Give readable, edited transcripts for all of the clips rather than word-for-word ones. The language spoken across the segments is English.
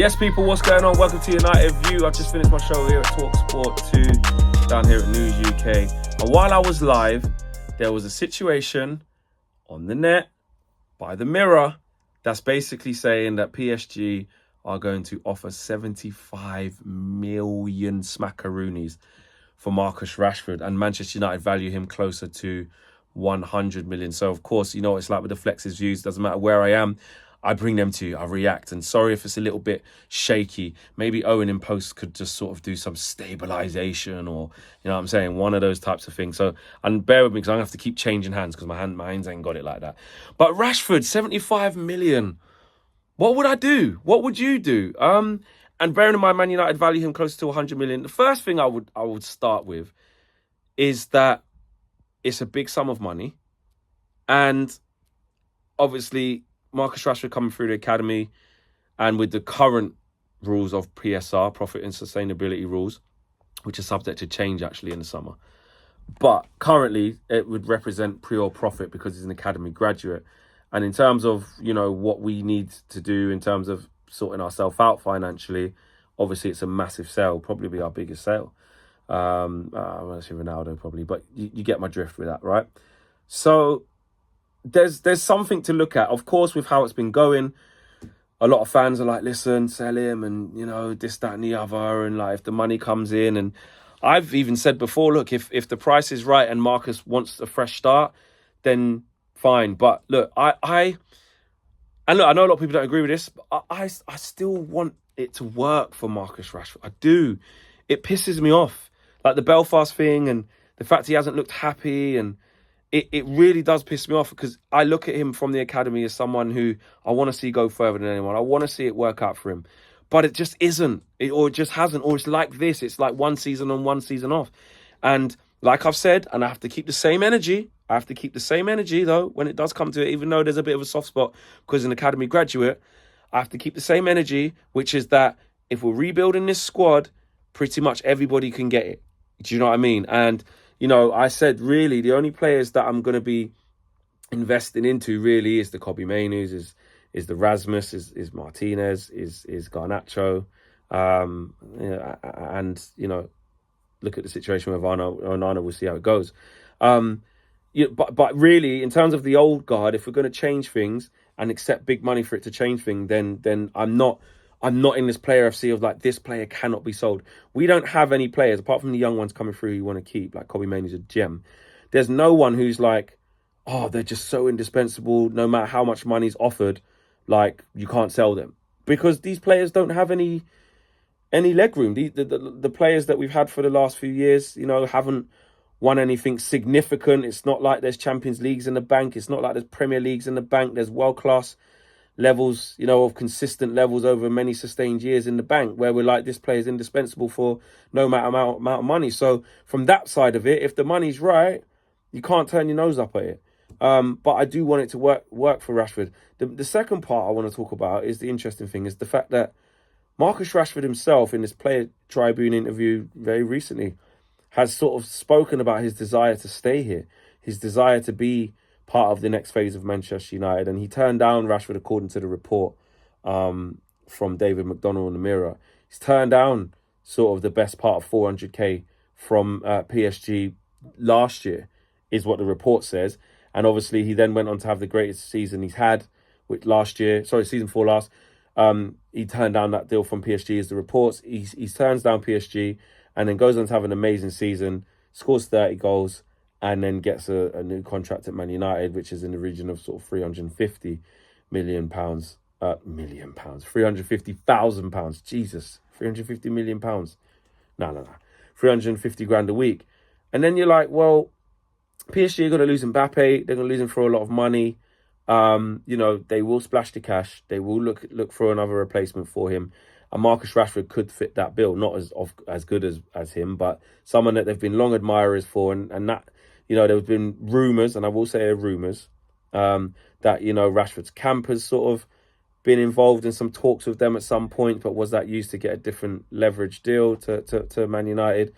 Yes, people, what's going on? Welcome to United View. I've just finished my show here at TalkSport 2 down here at News UK. And while I was live, there was a situation on the net by the Mirror that's basically saying that PSG are going to offer 75 million smackaroonies for Marcus Rashford, and Manchester United value him closer to 100 million. So, of course, you know what it's like with the Flex's views. Doesn't matter where I am, I bring them to you. I react. And sorry if it's a little bit shaky. Maybe Owen in post could just sort of do some stabilization or, you know what I'm saying, one of those types of things. So, and bear with me because I'm going to have to keep changing hands because my hands ain't got it like that. But Rashford, 75 million. What would I do? What would you do? And bearing in mind, Man United value him close to 100 million. The first thing I would start with is that it's a big sum of money. And obviously, Marcus Rashford coming through the academy, and with the current rules of PSR, profit and sustainability rules, which are subject to change actually in the summer. But currently, it would represent pure profit because he's an academy graduate. And in terms of, you know, what we need to do in terms of sorting ourselves out financially, obviously it's a massive sale, probably be our biggest sale. I'm going to say Ronaldo probably, but you get my drift with that, right? So there's something to look at. Of course, with how it's been going, a lot of fans are like, listen, sell him and, you know, this, that and the other. And like, if the money comes in, and I've even said before, look, if the price is right and Marcus wants a fresh start, then fine. But look, I know a lot of people don't agree with this, but I still want it to work for Marcus Rashford. I do. It pisses me off. Like the Belfast thing and the fact he hasn't looked happy, and it really does piss me off because I look at him from the academy as someone who I want to see go further than anyone. I want to see it work out for him. But it just isn't. Or it just hasn't. Or it's like this. It's like one season on, one season off. And like I've said, and I have to keep the same energy. I have to keep the same energy, though, when it does come to it, even though there's a bit of a soft spot because an academy graduate. I have to keep the same energy, which is that if we're rebuilding this squad, pretty much everybody can get it. Do you know what I mean? And, you know, I said, really, the only players that I'm going to be investing into really is the Kobbie Mainus, is the Rasmus, is Martinez, is Garnacho. And, you know, look at the situation with Onana. We'll see how it goes. But really, in terms of the old guard, if we're going to change things and accept big money for it to change things, then I'm not in this player FC of like, this player cannot be sold. We don't have any players, apart from the young ones coming through, you want to keep, like Kobbie Mainu's a gem. There's no one who's like, oh, they're just so indispensable, no matter how much money's offered, like, you can't sell them. Because these players don't have any leg room. The players that we've had for the last few years, you know, haven't won anything significant. It's not like there's Champions Leagues in the bank. It's not like there's Premier Leagues in the bank. There's world-class levels, you know, of consistent levels over many sustained years in the bank, where we're like, this player is indispensable for no matter amount of money. So from that side of it, if the money's right, you can't turn your nose up at it. But I do want it to work for Rashford. The second part I want to talk about is the interesting thing, is the fact that Marcus Rashford himself, in this Player Tribune interview very recently, has sort of spoken about his desire to stay here, his desire to be part of the next phase of Manchester United. And he turned down Rashford, according to the report from David McDonnell in the Mirror. He's turned down sort of the best part of 400k from PSG last year, is what the report says. And obviously he then went on to have the greatest season he's had with season 4 last. He turned down that deal from PSG, as the reports. He turns down PSG and then goes on to have an amazing season, scores 30 goals, and then gets a new contract at Man United, which is in the region of sort of £350 million. £350,000. Jesus, £350 million. No. 350 grand a week. And then you're like, well, PSG are going to lose Mbappe. They're going to lose him for a lot of money. You know, they will splash the cash. They will look for another replacement for him. And Marcus Rashford could fit that bill, not as good as him, but someone that they've been long admirers for. And that, you know, there have been rumours, and I will say rumours, that, you know, Rashford's camp has sort of been involved in some talks with them at some point, but was that used to get a different leverage deal to Man United?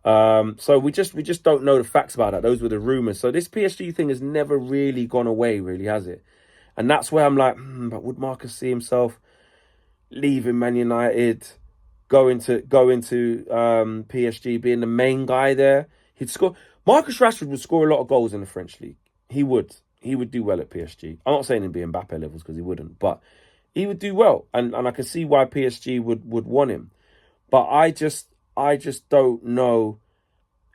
So we just don't know the facts about that. Those were the rumours. So this PSG thing has never really gone away, really, has it? And that's where I'm like, but would Marcus see himself leaving Man United, going to PSG, being the main guy there. He'd score. Marcus Rashford would score a lot of goals in the French league. He would do well at PSG. I'm not saying he'd be Mbappe levels because he wouldn't, but he would do well, and I can see why PSG would want him. But I just don't know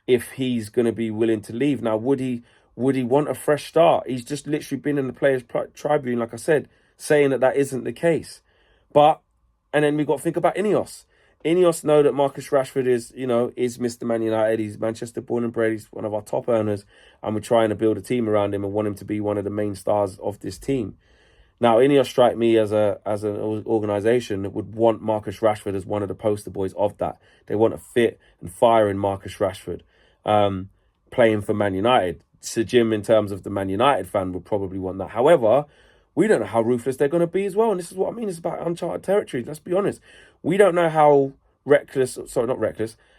if he's going to be willing to leave. Now, would he want a fresh start? He's just literally been in the Players' Tribune, like I said, saying that isn't the case. But, and then we've got to think about INEOS. INEOS know that Marcus Rashford is Mr. Man United. He's Manchester born and bred. He's one of our top earners, and we're trying to build a team around him and want him to be one of the main stars of this team. Now, INEOS strike me as an organisation that would want Marcus Rashford as one of the poster boys of that. They want a fit and firing Marcus Rashford playing for Man United. Sir Jim, in terms of the Man United fan, would probably want that. However, we don't know how ruthless they're going to be as well. And this is what I mean. It's about uncharted territory. Let's be honest. We don't know how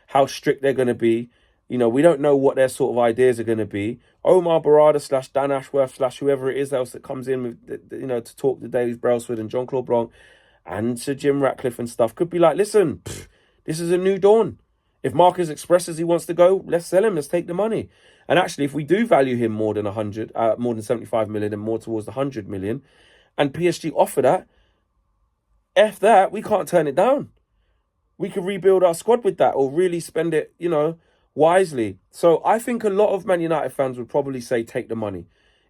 how strict they're going to be. You know, we don't know what their sort of ideas are going to be. Omar Barada / Dan Ashworth / whoever it is else that comes in with, to talk to Dave Brailsford and Jean-Claude Blanc and Sir Jim Ratcliffe and stuff could be like, listen, this is a new dawn. If Marcus expresses he wants to go, let's sell him. Let's take the money. And actually, if we do value him more than 75 million and more towards the 100 million, and PSG offer that, F that, we can't turn it down. We could rebuild our squad with that or really spend it, wisely. So I think a lot of Man United fans would probably say take the money.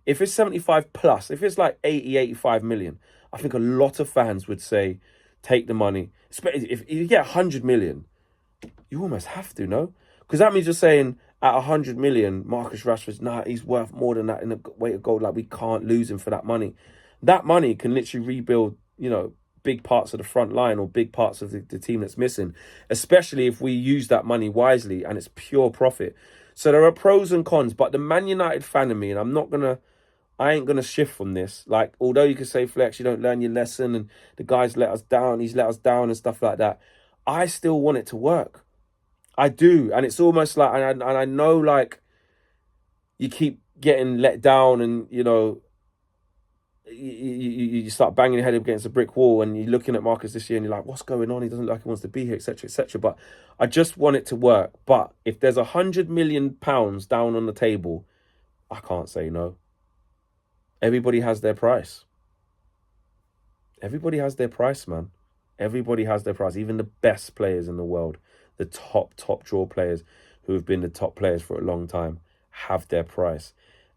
If it's 75 plus, if it's like 80, 85 million, I think a lot of fans would say take the money. If you get 100 million, you almost have to, no? Because that means you're saying at 100 million, Marcus Rashford's, he's worth more than that in the weight of gold. Like, we can't lose him for that money. That money can literally rebuild, big parts of the front line or big parts of the team that's missing, especially if we use that money wisely and it's pure profit. So there are pros and cons, but the Man United fan of me, and I ain't going to shift from this. Like, although you could say, Flex, you don't learn your lesson and the guy's let us down, he's let us down and stuff like that. I still want it to work. I do. And it's almost like, and I know, like, you keep getting let down and, you start banging your head up against a brick wall and you're looking at Marcus this year and you're like, what's going on? He doesn't look like he wants to be here, etc., etc. But I just want it to work. But if there's £100 million down on the table, I can't say no. Everybody has their price. Everybody has their price, man. Everybody has their price. Even the best players in the world, the top draw players who have been the top players for a long time, have their price.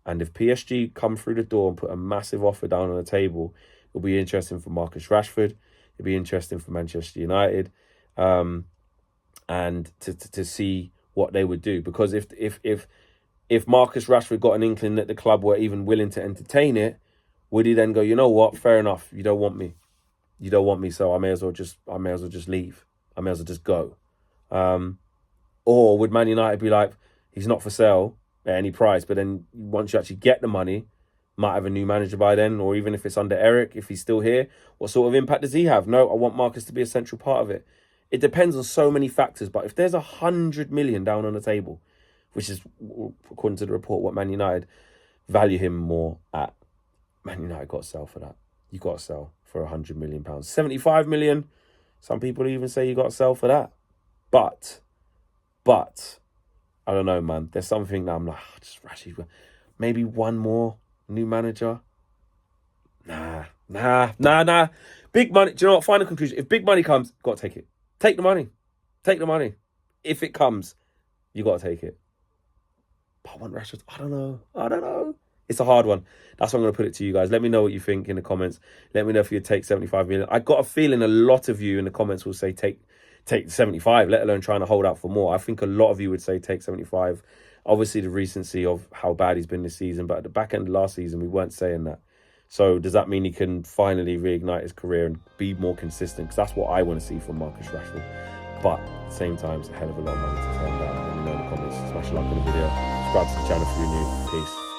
And if PSG come through the door and put a massive offer down on the table, it'll be interesting for Marcus Rashford. It'll be interesting for Manchester United, and to see what they would do. Because if Marcus Rashford got an inkling that the club were even willing to entertain it, would he then go, you know what? Fair enough. You don't want me, so I may as well just leave. I may as well just go. Or would Man United be like, he's not for sale at any price, but then once you actually get the money, might have a new manager by then, or even if it's under Eric, if he's still here, what sort of impact does he have? No, I want Marcus to be a central part of it. It depends on so many factors, but if there's 100 million down on the table, which is, according to the report, what Man United value him more at, Man United got to sell for that. You got to sell for £100 million. 75 million, some people even say you got to sell for that. But I don't know, man. There's something that I'm like, just Rashy, maybe one more new manager. Nah. Big money. Do you know what? Final conclusion. If big money comes, got to take it. Take the money. Take the money. If it comes, you got to take it. But I want Rashford. I don't know. It's a hard one. That's what I'm going to put it to you guys. Let me know what you think in the comments. Let me know if you take 75 million. I got a feeling a lot of you in the comments will say take 75, let alone trying to hold out for more. I think a lot of you would say take 75. Obviously, the recency of how bad he's been this season, but at the back end of last season, we weren't saying that. So does that mean he can finally reignite his career and be more consistent? Because that's what I want to see from Marcus Rashford. But at the same time, it's a hell of a lot of money to turn down. Let me know in the comments. Smash a like on the video. Subscribe to the channel if you're new. Peace.